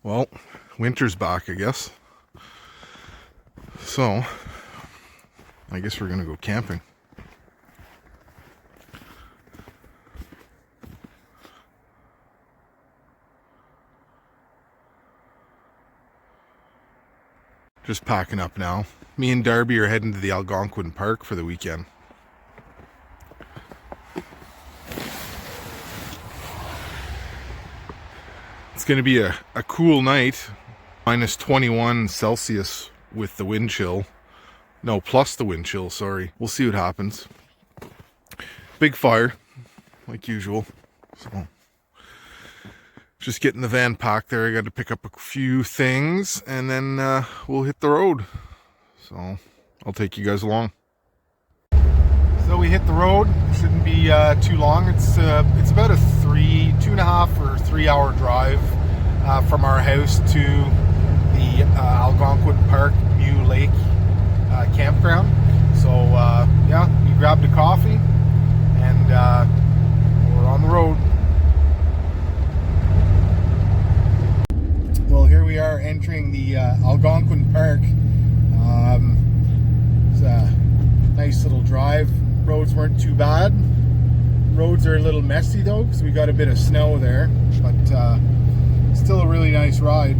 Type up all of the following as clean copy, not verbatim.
Well, winter's back, I guess. So, I guess we're gonna go camping. Just packing up now. Me and Darby are heading to the Algonquin Park for the weekend. It's going to be a cool night. Minus 21 Celsius with the wind chill. No, plus the wind chill, sorry. We'll see what happens. Big fire, like usual. So, just getting the van packed there. I got to pick up a few things and then we'll hit the road. So I'll take you guys along. So we hit the road. Shouldn't be too long. It's about a 2.5 or 3 hour drive from our house to the Algonquin Park Mew Lake campground. So yeah, we grabbed a coffee and we're on the road. Well, here we are entering the Algonquin Park. It's a nice little drive. Roads weren't too bad. Roads are a little messy though, because we got a bit of snow there, but still a really nice ride.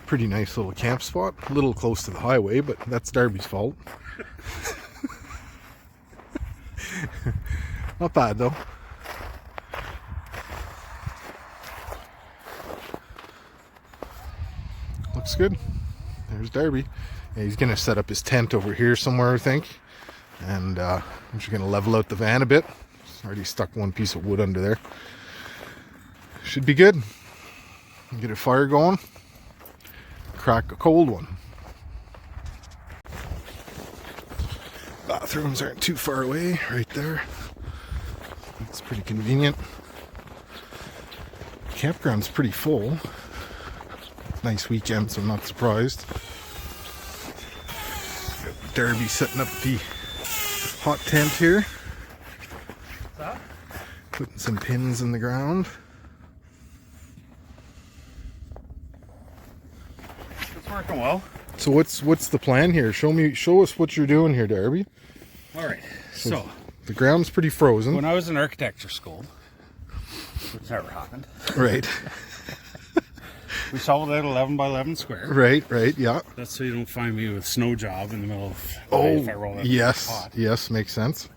Pretty nice little camp spot. A little close to the highway, but that's Darby's fault. Not bad though. Looks good. There's Darby. Yeah, he's gonna set up his tent over here somewhere, I think. And I'm just gonna level out the van a bit. Already stuck one piece of wood under there. Should be good. Get a fire going. Crack a cold one. Bathrooms aren't too far away, right there. It's pretty convenient. Campground's pretty full. Nice weekend, so I'm not surprised. Darby setting up the hot tent here. Putting some pins in the ground. Working well. So what's the plan here? Show us what you're doing here, Darby. All right. So the ground's pretty frozen. When I was in architecture school, which never happened. Right. We shoveled out 11 by 11 square. Right, yeah. That's so you don't find me with snow job in the middle of if I roll out yes, makes sense.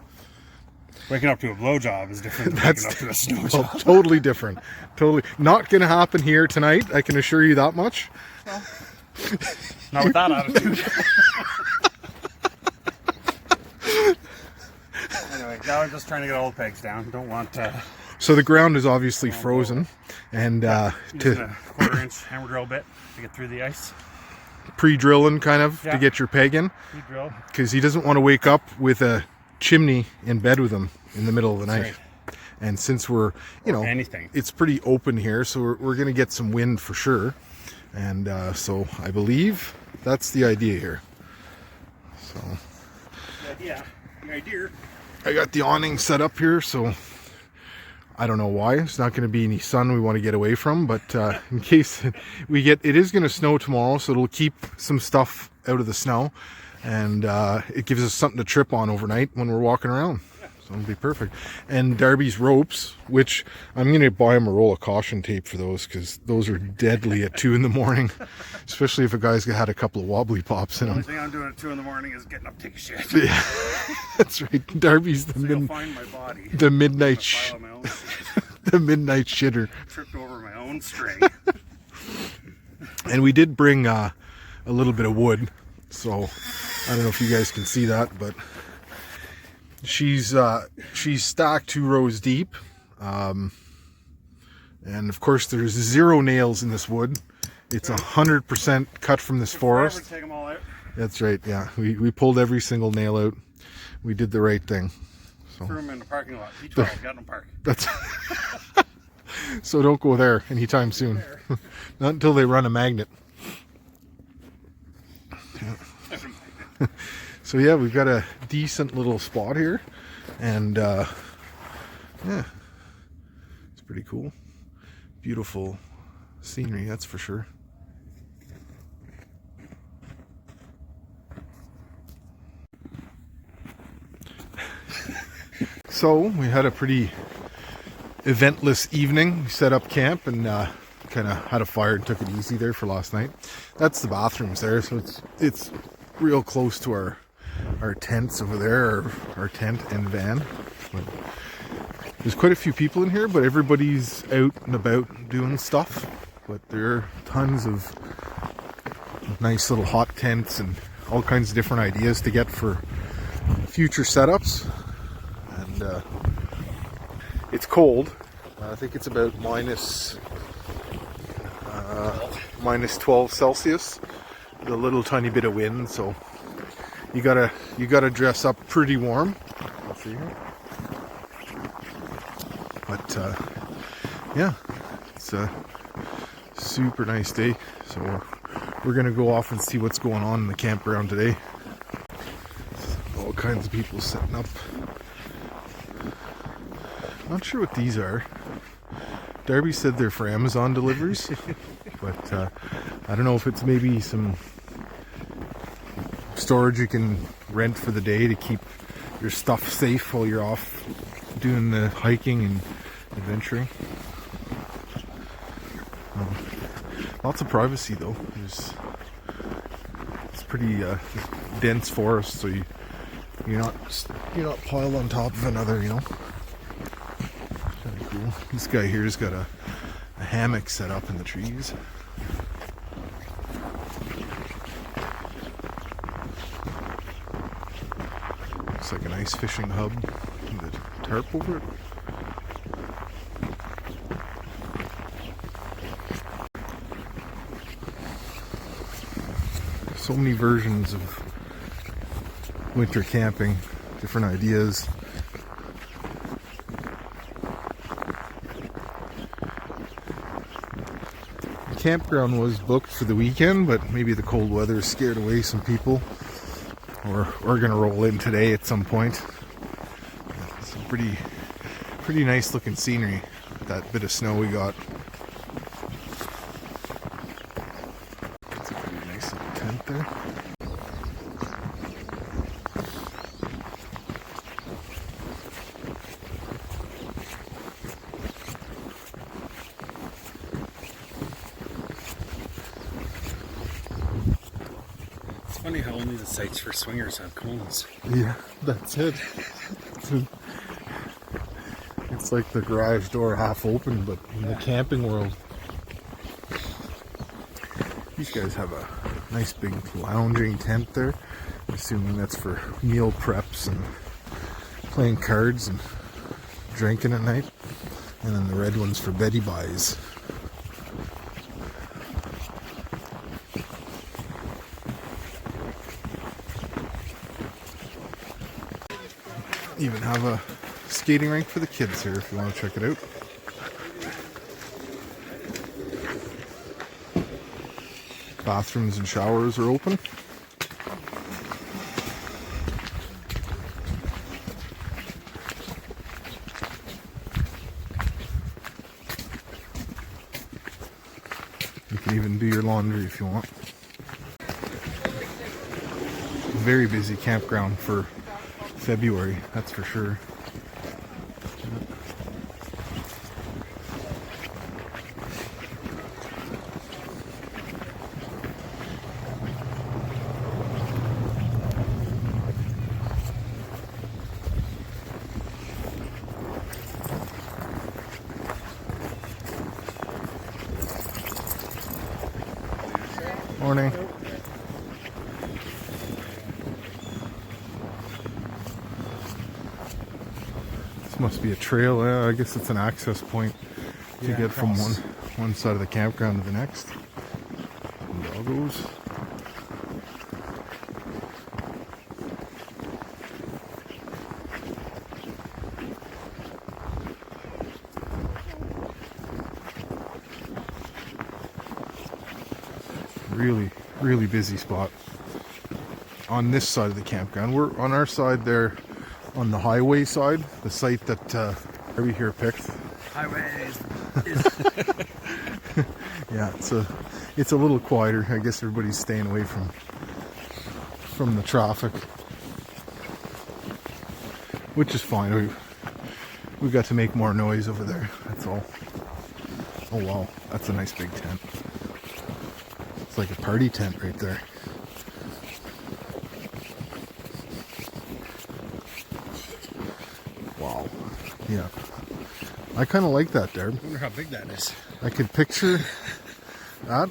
Waking up to a blow job is different than waking up to a snow job. Totally different. Totally not gonna happen here tonight, I can assure you that much. Well, not with that attitude. Anyway, now I'm just trying to get all the pegs down. Don't want to. So the ground is obviously frozen, and using a 1/4 inch hammer drill bit to get through the ice. pre-drilling kind of Yeah. to get your peg in, We drill. because he doesn't want to wake up with a chimney in bed with him in the middle of the night. Right. And since we're, you know, Anything. it's pretty open here, so we're going to get some wind for sure. And so I believe that's the idea here. So Yeah. The idea. I got the awning set up here, so I don't know why. It's not going to be any sun we want to get away from, but in case we get, it is going to snow tomorrow, so it'll keep some stuff out of the snow, and it gives us something to trip on overnight when we're walking around. So it'll be perfect. And Darby's ropes, which I'm going to buy him a roll of caution tape for those, because those are deadly at 2 in the morning, especially if a guy's had a couple of wobbly pops in The only them. thing I'm doing at 2 in the morning is getting up, take a shit. Yeah, that's right. Darby's So you'll find my body. the midnight Pile of my own the midnight shitter. tripped over my own string. And we did bring a little bit of wood, so I don't know if you guys can see that, but she's stacked 2 rows deep, and of course there's 0 nails in this wood. It's 100% cut from this forest. Take them all out. That's right. Yeah, we pulled every single nail out. We did the right thing. Threw them in the parking lot. P12 got them parked. That's so don't go there anytime soon. Not until they run a magnet. So yeah, we've got a decent little spot here, and yeah, it's pretty cool. Beautiful scenery, that's for sure. So we had a pretty eventless evening. We set up camp and kind of had a fire and took it easy there for last night. That's the bathrooms there, so it's real close to our tents over there, our tent and van. But there's quite a few people in here, but everybody's out and about doing stuff. But there are tons of nice little hot tents and all kinds of different ideas to get for future setups. And it's cold. I think it's about minus 12 Celsius. With a little tiny bit of wind, so you gotta dress up pretty warm. Let's see here. But yeah, it's a super nice day. So we're gonna go off and see what's going on in the campground today. All kinds of people setting up. Not sure what these are. Darby said they're for Amazon deliveries, but I don't know if it's maybe some storage you can rent for the day to keep your stuff safe while you're off doing the hiking and adventuring. Lots of privacy though. It's pretty dense forest, so you're not piled on top of another, you know. Kind of cool. This guy here's got a hammock set up in the trees. Looks like a nice fishing hub with a tarp over it. So many versions of winter camping, different ideas. The campground was booked for the weekend, but maybe the cold weather scared away some people. Or we're gonna roll in today at some point. Some pretty nice looking scenery with that bit of snow we got. That's a pretty nice little tent there. It's funny how only the sites for swingers have cones. Yeah, that's it. It's like the garage door half open, but in the camping world. These guys have a nice big lounging tent there. I'm assuming that's for meal preps and playing cards and drinking at night. And then the red one's for Betty buys. Even have a skating rink for the kids here if you want to check it out. Bathrooms and showers are open. You can even do your laundry if you want. Very busy campground for February, that's for sure. Morning. This must be a trail. I guess it's an access point to get from one side of the campground to the next. Doggos. Really busy spot on this side of the campground. We're on our side there, on the highway side, the site that Darby here picked. Highways. Yeah, it's a little quieter. I guess everybody's staying away from the traffic, which is fine. We got to make more noise over there. That's all. Oh wow, that's a nice big tent. It's like a party tent right there. Wow. Yeah. I kind of like that, Darb. I wonder how big that is. I could picture that.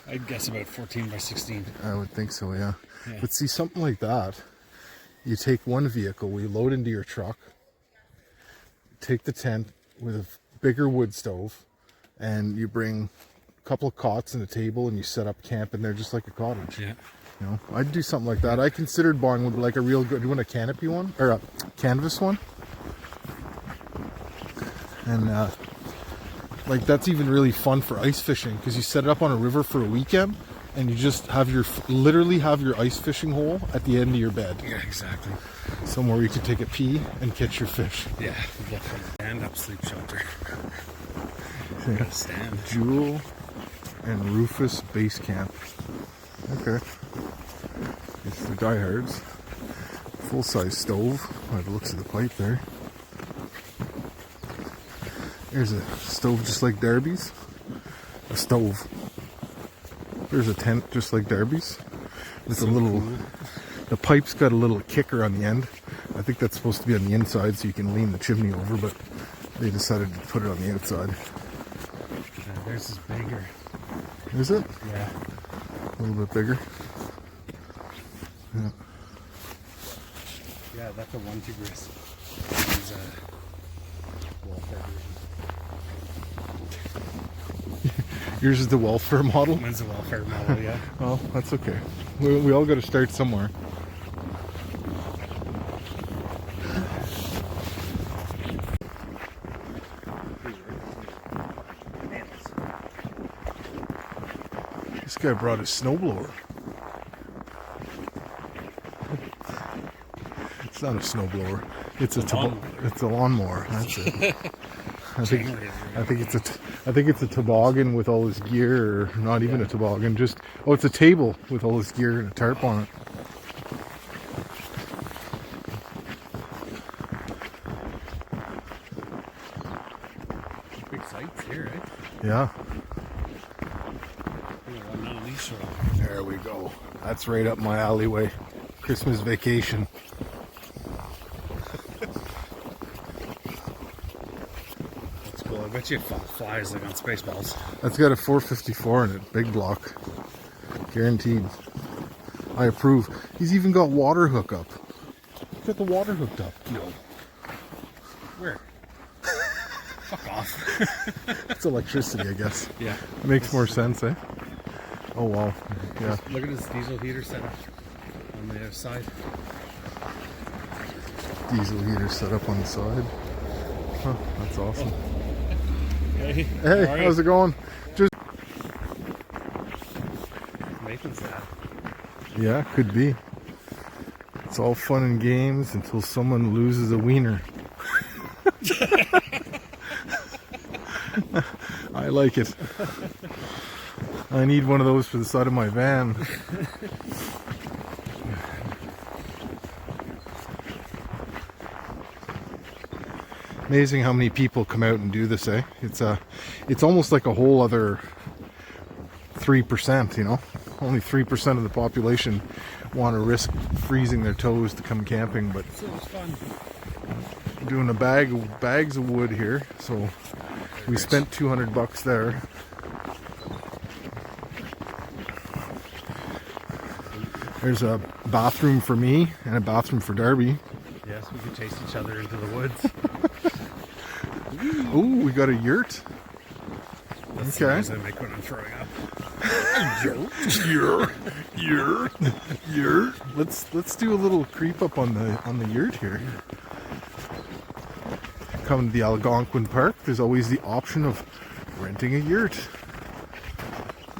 I'd guess about 14 by 16. I would think so, yeah. But see, something like that, you take one vehicle, we load into your truck, take the tent with a bigger wood stove, and you bring couple of cots and a table and you set up camp in there just like a cottage. Yeah. You know, I'd do something like that. I considered buying one, like a real good, you want a canopy one? Or a canvas one? And like that's even really fun for ice fishing because you set it up on a river for a weekend and you just have literally have your ice fishing hole at the end of your bed. Yeah, exactly. Somewhere where you can take a pee and catch your fish. Yeah. Stand-up sleep shelter. Got a stand. Jewel and Rufus Base Camp. Okay. It's the diehards. Full-size stove by the looks of the pipe there. There's a stove just like Darby's. A stove. There's a tent just like Darby's. With a little... The pipe's got a little kicker on the end. I think that's supposed to be on the inside so you can lean the chimney over, but they decided to put it on the outside. Theirs is bigger. Is it? Yeah. A little bit bigger. Yeah. Yeah, that's a 1 Tigris. These welfare version. Yours is the welfare model? Mine's a welfare model, yeah. Well, that's okay. We all got to start somewhere. This guy brought his snowblower. It's not a snowblower. It's a lawnmower. That's it. I think it's a toboggan with all his gear, or not even a toboggan. It's a table with all his gear and a tarp on it. Big sights here, eh? Yeah. None of these show up. There we go. That's right up my alleyway. Christmas vacation. That's cool. I bet you it flies like on Spaceballs. That's got a 454 in it. Big block. Guaranteed. I approve. He's even got water hookup. He's got the water hooked up. No. Where? Fuck off. It's electricity, I guess. Yeah. Makes more sense, eh? Oh, wow. Yeah. Look at this diesel heater setup on the other side. diesel heater set up on the side. Huh, that's awesome. Hey, Hey, how are how's you? it going? Just Nathan's dad. yeah, could be. It's all fun and games until someone loses a wiener. I like it. I need one of those for the side of my van. Amazing how many people come out and do this, eh? It's almost like a whole other 3%, you know? Only 3% of the population want to risk freezing their toes to come camping, but So it was fun. I'm doing bags of wood here, so we spent $200 there. There's a bathroom for me and a bathroom for Darby. Yes, we could chase each other into the woods. Oh, we got a yurt. That's the Okay. noise I make when I'm throwing up. Yurt. Let's do a little creep up on the yurt here. Come to the Algonquin Park, there's always the option of renting a yurt.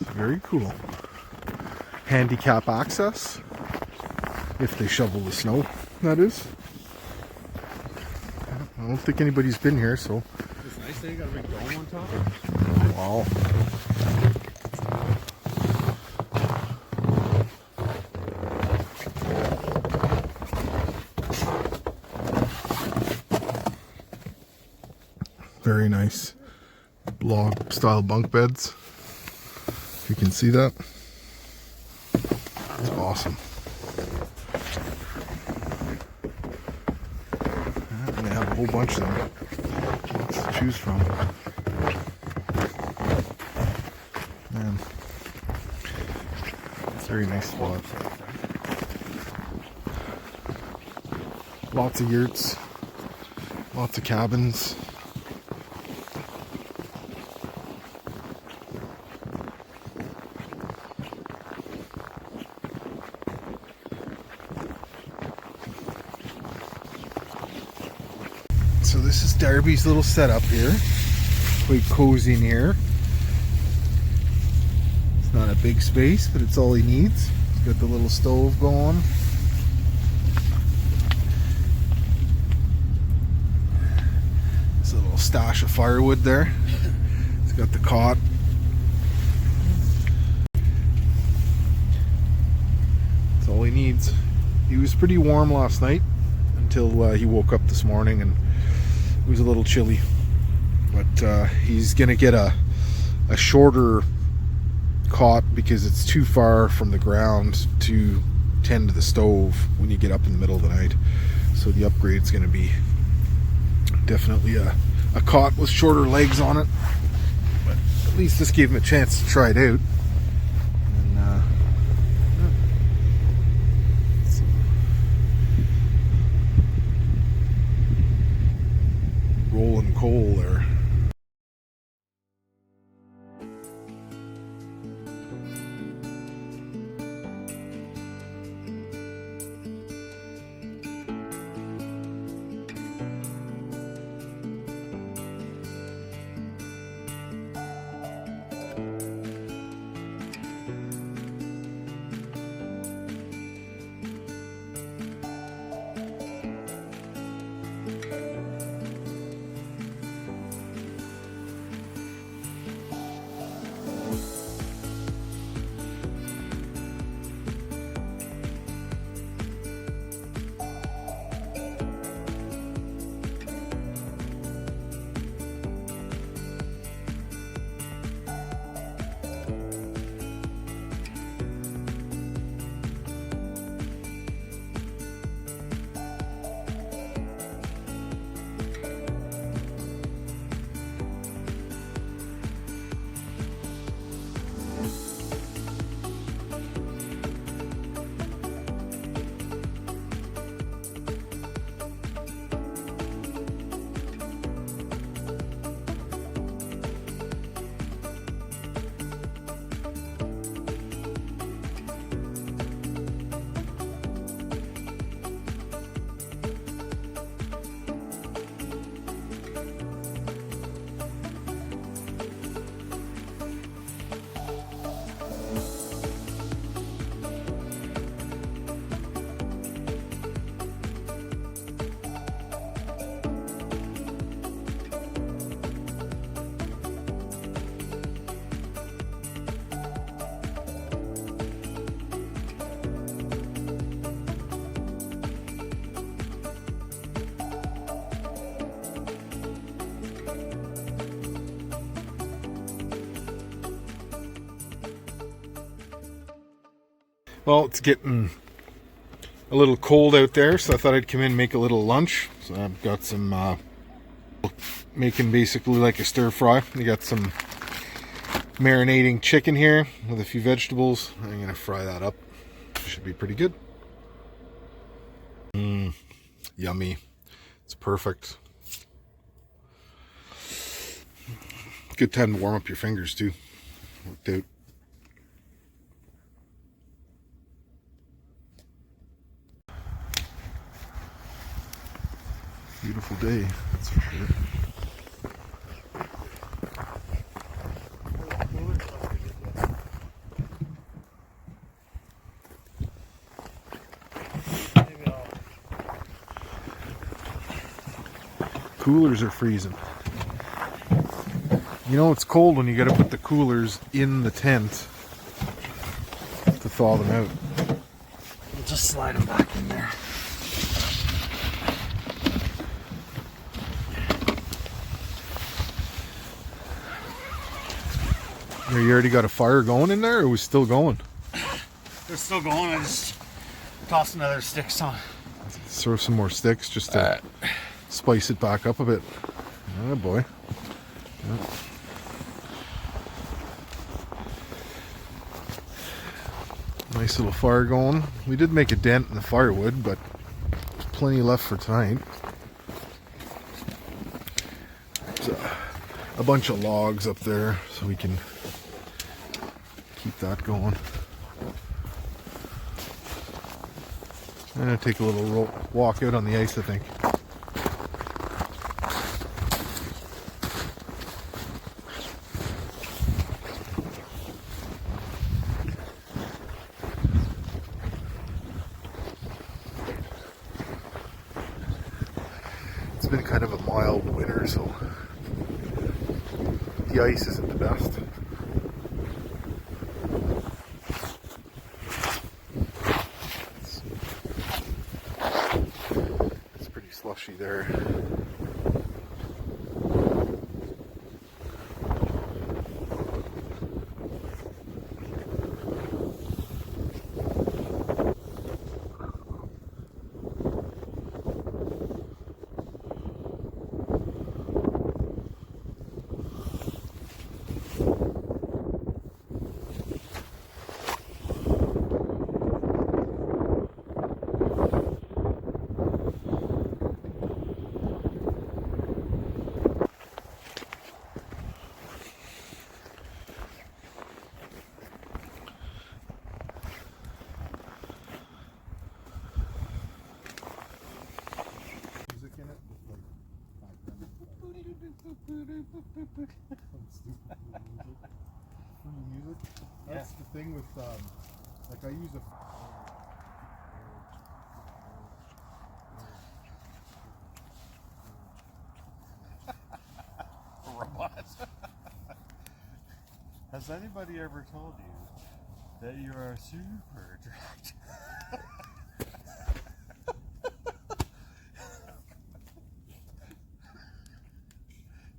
It's very cool. Handicap access, if they shovel the snow, that is. I don't think anybody's been here, so It's nice that you got a big dome on top. wow. Very nice log style bunk beds. If you can see that. It's awesome. And they have a whole bunch of them. Lots to choose from. Man. It's a very nice spot. Lots of yurts. Lots of cabins. So this is Darby's little setup here. Quite cozy in here. It's not a big space, but it's all he needs. He's got the little stove going. There's a little stash of firewood there. He's got the cot. That's all he needs. He was pretty warm last night until he woke up this morning and it was a little chilly, but he's gonna get a shorter cot because it's too far from the ground to tend to the stove when you get up in the middle of the night. So the upgrade's gonna be definitely a cot with shorter legs on it, but at least this gave him a chance to try it out. And rolling coal there. Well, it's getting a little cold out there, so I thought I'd come in and make a little lunch. So I've got some, making basically like a stir fry. You got some marinating chicken here with a few vegetables. I'm going to fry that up. Should be pretty good. Yummy. It's perfect. Good time to warm up your fingers too. Worked out. Beautiful day, that's for sure. Coolers are freezing. You know it's cold when you gotta put the coolers in the tent to thaw them out. We'll just slide them back in there. You already got a fire going in there, or are we still going? They're still going. I just tossed another sticks on. Let's throw some more sticks just to spice it back up a bit. Oh boy. Yeah. Nice little fire going. We did make a dent in the firewood, but there's plenty left for tonight. There's a bunch of logs up there, so we can keep that going. I'm gonna take a little walk out on the ice, I think. It's been kind of a mild winter, so the ice isn't the best. It's pretty slushy there. Music. That's the thing with like I use a robot. Has anybody ever told you that you are super attractive?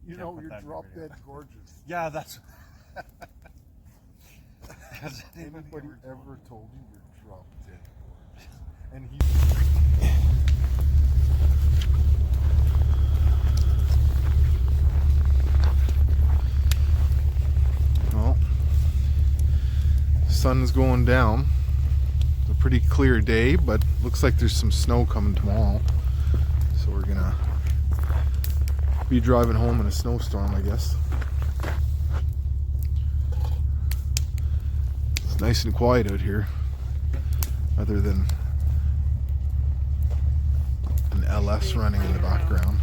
you know you're drop dead gorgeous. Yeah, that's. Has Anybody ever told you you're drop dead gorgeous? And he. Well, sun's going down. It's a pretty clear day, but looks like there's some snow coming tomorrow. So we're gonna be driving home in a snowstorm, I guess. It's nice and quiet out here, other than an LS running in the background.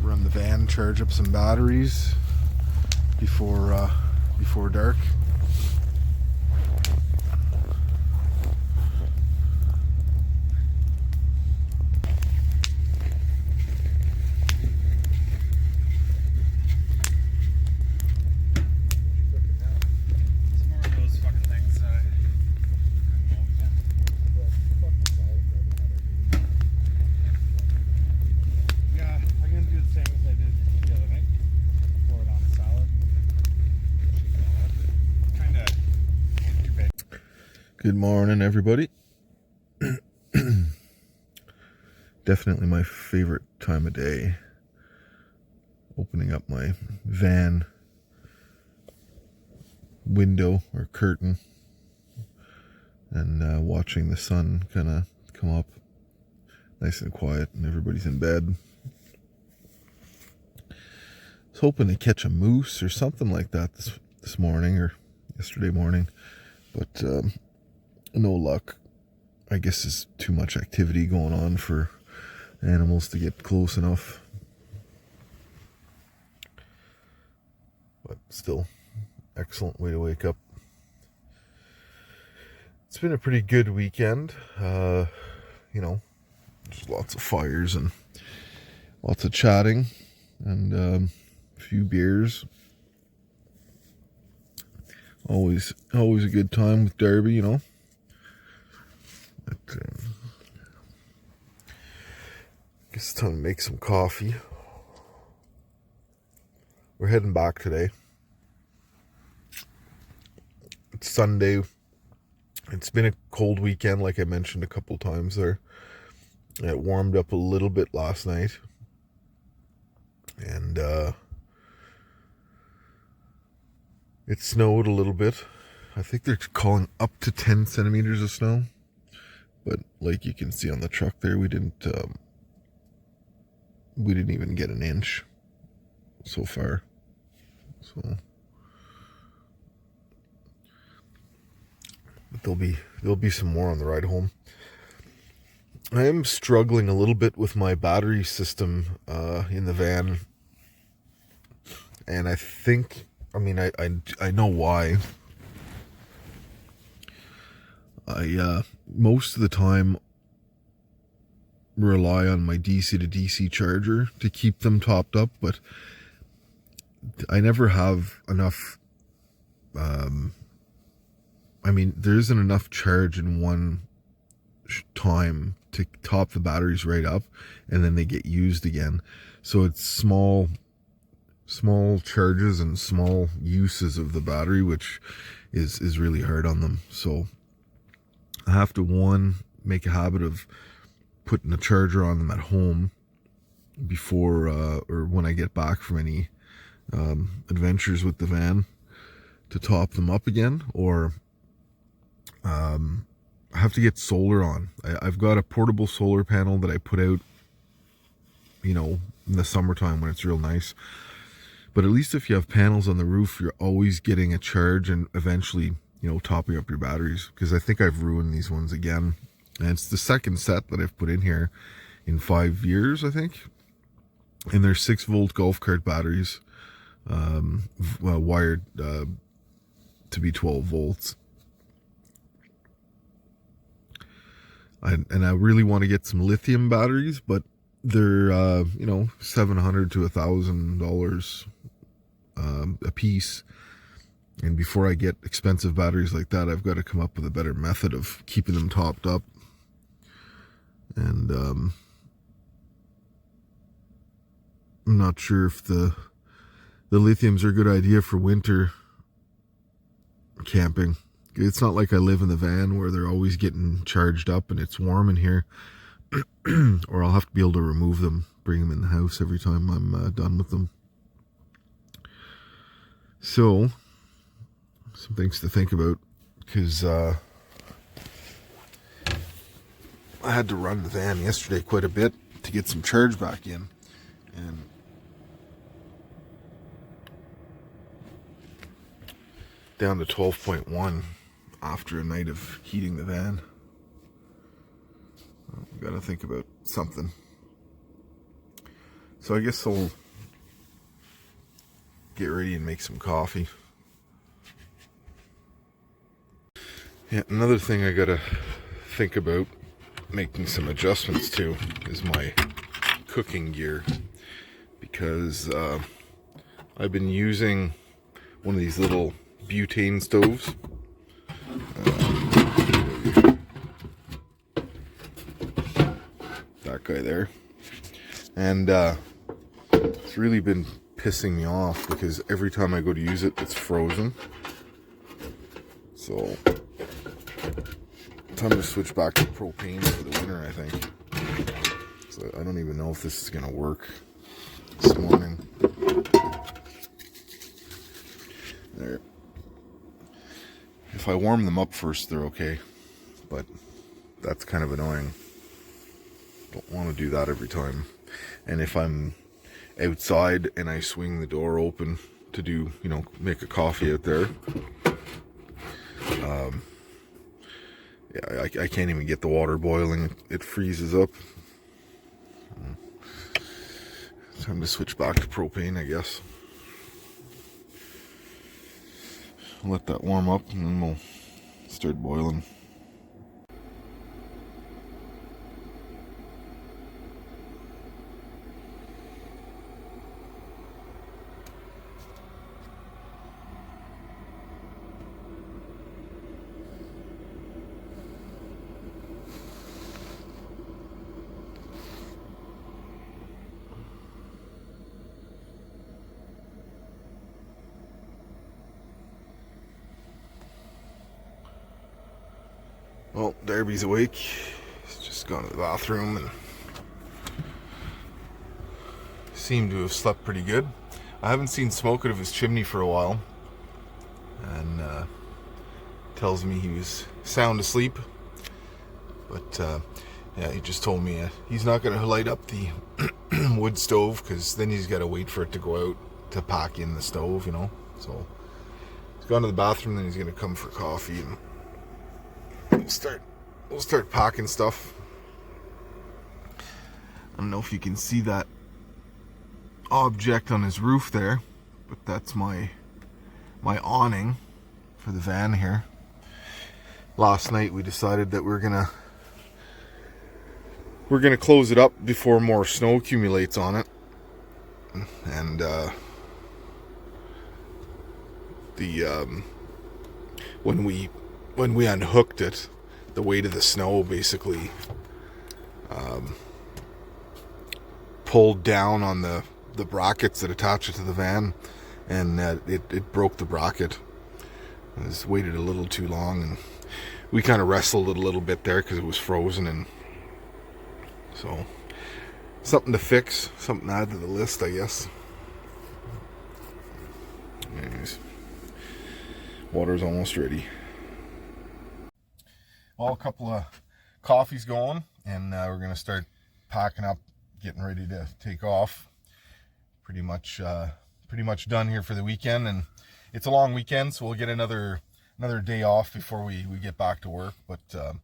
Run the van, charge up some batteries before dark. Good morning, everybody. Definitely my favorite time of day. Opening up my van window or curtain and watching the sun kind of come up nice and quiet and everybody's in bed. I was hoping to catch a moose or something like that this morning or yesterday morning, but no luck. I guess there's too much activity going on for animals to get close enough. But still, excellent way to wake up. It's been a pretty good weekend. There's lots of fires and lots of chatting and a few beers. Always a good time with Darby, But, I guess it's time to make some coffee. We're heading back today. It's Sunday. It's been a cold weekend, like I mentioned a couple times there. It warmed up a little bit last night. And it snowed a little bit. I think they're calling up to 10 centimeters of snow. But like you can see on the truck there, we didn't even get an inch so far. So, but there'll be some more on the ride home. I am struggling a little bit with my battery system in the van, and I know why. I most of the time rely on my DC to DC charger to keep them topped up, but I never have enough. There isn't enough charge in one time to top the batteries right up, and then they get used again. So it's small charges and small uses of the battery, which is really hard on them. So I have to make a habit of putting a charger on them at home before or when I get back from any adventures with the van to top them up again, or I have to get solar on. I've got a portable solar panel that I put out, in the summertime when it's real nice. But at least if you have panels on the roof, you're always getting a charge and eventually, topping up your batteries. Because I think I've ruined these ones again. And it's the second set that I've put in here in 5 years, I think. And they're 6-volt golf cart batteries, wired to be 12 volts. I really want to get some lithium batteries, but they're $700 to $1,000 a piece. And before I get expensive batteries like that, I've got to come up with a better method of keeping them topped up. And I'm not sure if the lithiums are a good idea for winter camping. It's not like I live in the van where they're always getting charged up and it's warm in here. Or I'll have to be able to remove them, bring them in the house every time I'm done with them. So, some things to think about, because I had to run the van yesterday quite a bit to get some charge back in. And down to 12.1 after a night of heating the van. I've got to think about something. So I guess I'll get ready and make some coffee. Yeah, another thing I got to think about making some adjustments to is my cooking gear, because I've been using one of these little butane stoves. That guy there. And it's really been pissing me off because every time I go to use it, it's frozen. So Time to switch back to propane for the winter, I think. So I don't even know if this is going to work this morning. There. If I warm them up first, they're okay. But that's kind of annoying. Don't want to do that every time. And if I'm outside and I swing the door open to do, you know, make a coffee out there, yeah, I can't even get the water boiling. It freezes up. Time to switch back to propane, I guess. Let that warm up and then we'll start boiling. Well, Darby's awake. He's just gone to the bathroom and seemed to have slept pretty good. I haven't seen smoke out of his chimney for a while, and tells me he was sound asleep. But yeah, he just told me he's not going to light up the wood stove because then he's got to wait for it to go out to pack in the stove, you know. So he's gone to the bathroom, then he's going to come for coffee and we'll start packing stuff. I don't know if you can see that object on his roof there, but that's my awning for the van here. Last night we decided that we're gonna close it up before more snow accumulates on it, and when we unhooked it, the weight of the snow basically pulled down on the brackets that attach it to the van, and it broke the bracket. It was waited a little too long, and we kind of wrestled it a little bit there because it was frozen, and so something to fix, something to add to the list, I guess. Anyways, water's almost ready. Well, a couple of coffees going, and we're going to start packing up, getting ready to take off. Pretty much done here for the weekend, and it's a long weekend, so we'll get another day off before we get back to work. But did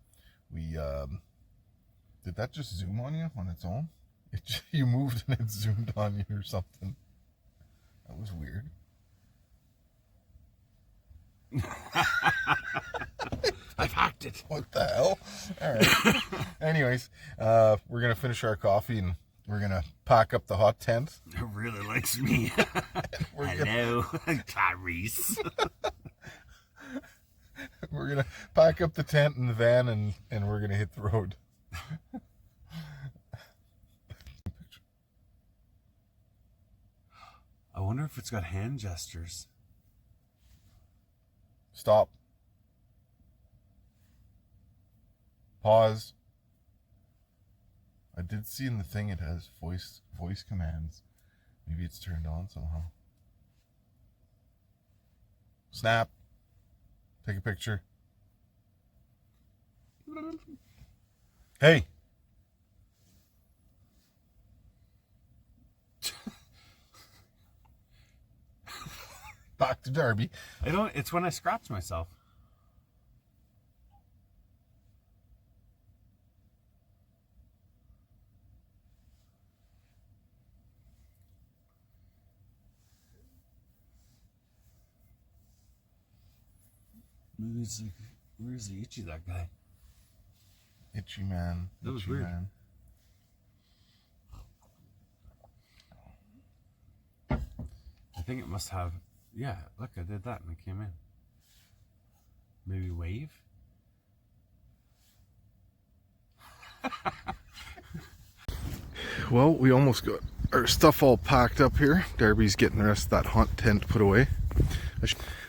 that just zoom on you on its own? You moved and it zoomed on you or something. That was weird. I've hacked it. What the hell? All right. Anyways, we're gonna finish our coffee and we're gonna pack up the hot tent. It really likes me. Hello, Tyrese. We're gonna pack up the tent and the van, and we're gonna hit the road. I wonder if it's got hand gestures. Stop. Pause. I did see in the thing it has voice commands. Maybe it's turned on somehow. Snap. Take a picture. Hey. Back to Darby. It's when I scratch myself. Where's the itchy, that guy? Itchy man. That was itchy weird. Man. I think it must have. Yeah, look, I did that and it came in. Maybe wave? Well, we almost got our stuff all packed up here. Darby's getting the rest of that hot tent put away.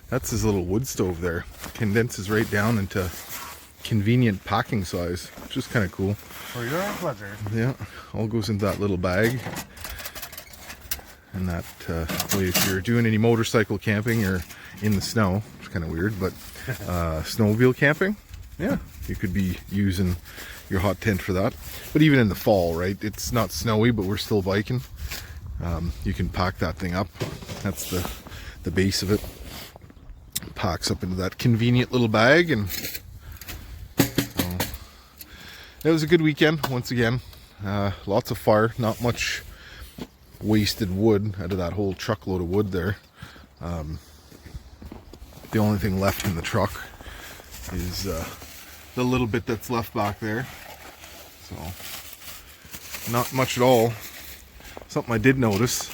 That's his little wood stove there. Condenses right down into convenient packing size, which is kind of cool. For your pleasure. Yeah, all goes into that little bag. And that way, if you're doing any motorcycle camping or in the snow, it's kind of weird, but snowmobile camping, yeah, you could be using your hot tent for that. But even in the fall, right, it's not snowy, but we're still biking. You can pack that thing up. That's the base of it. Packs up into that convenient little bag, and so it was a good weekend once again. Lots of fire, not much wasted wood out of that whole truckload of wood there. The only thing left in the truck is the little bit that's left back there, so not much at all. Something I did notice,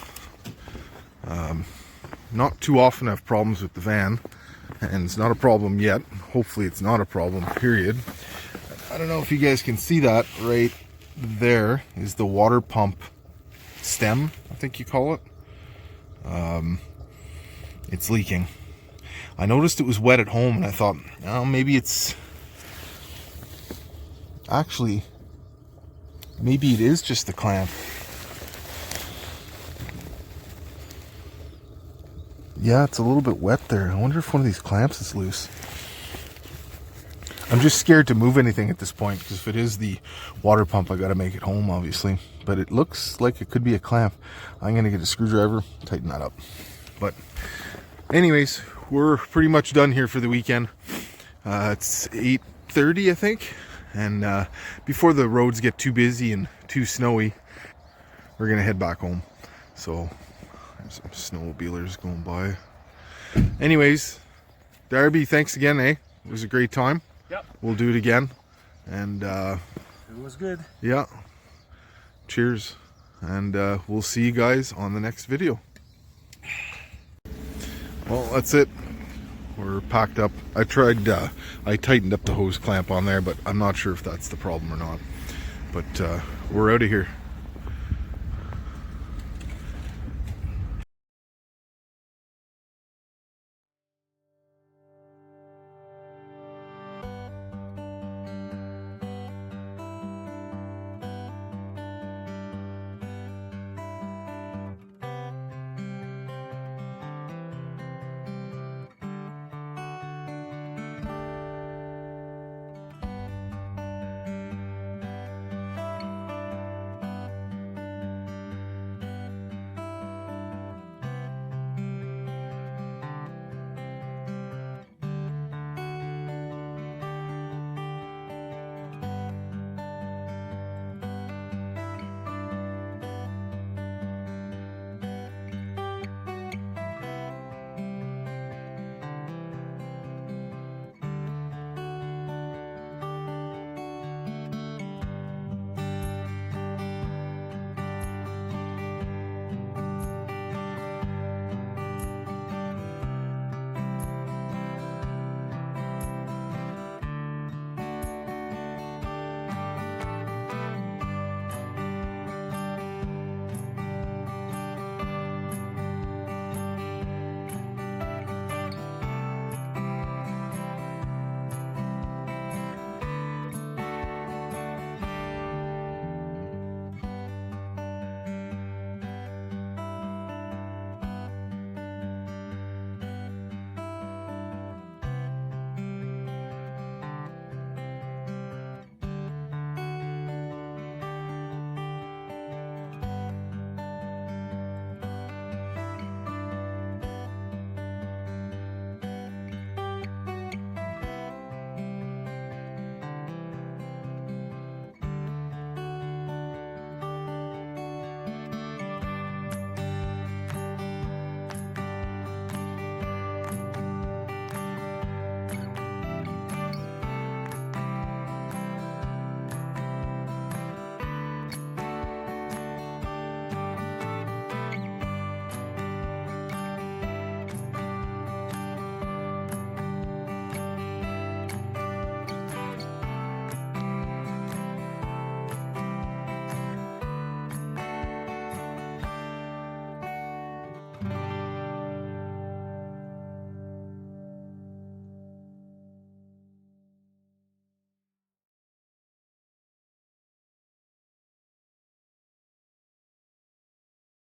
not too often I have problems with the van, and it's not a problem yet. Hopefully it's not a problem, period. I don't know if you guys can see that. Right there is the water pump stem, I think you call it. It's leaking. I noticed it was wet at home, and I thought, oh, maybe it's actually, maybe it is just the clamp. Yeah, it's a little bit wet there. I wonder if one of these clamps is loose. I'm just scared to move anything at this point, because if it is the water pump, I got to make it home, obviously. But it looks like it could be a clamp. I'm going to get a screwdriver, tighten that up. But anyways, we're pretty much done here for the weekend. It's 8:30, I think. And before the roads get too busy and too snowy, we're going to head back home. So there's some snowmobilers going by. Anyways, Darby, thanks again, eh? It was a great time. Yep. We'll do it again. And It was good. yeah, cheers. And we'll see you guys on the next video. Well, that's it. We're packed up. I tightened up the hose clamp on there, but I'm not sure if that's the problem or not. But we're out of here.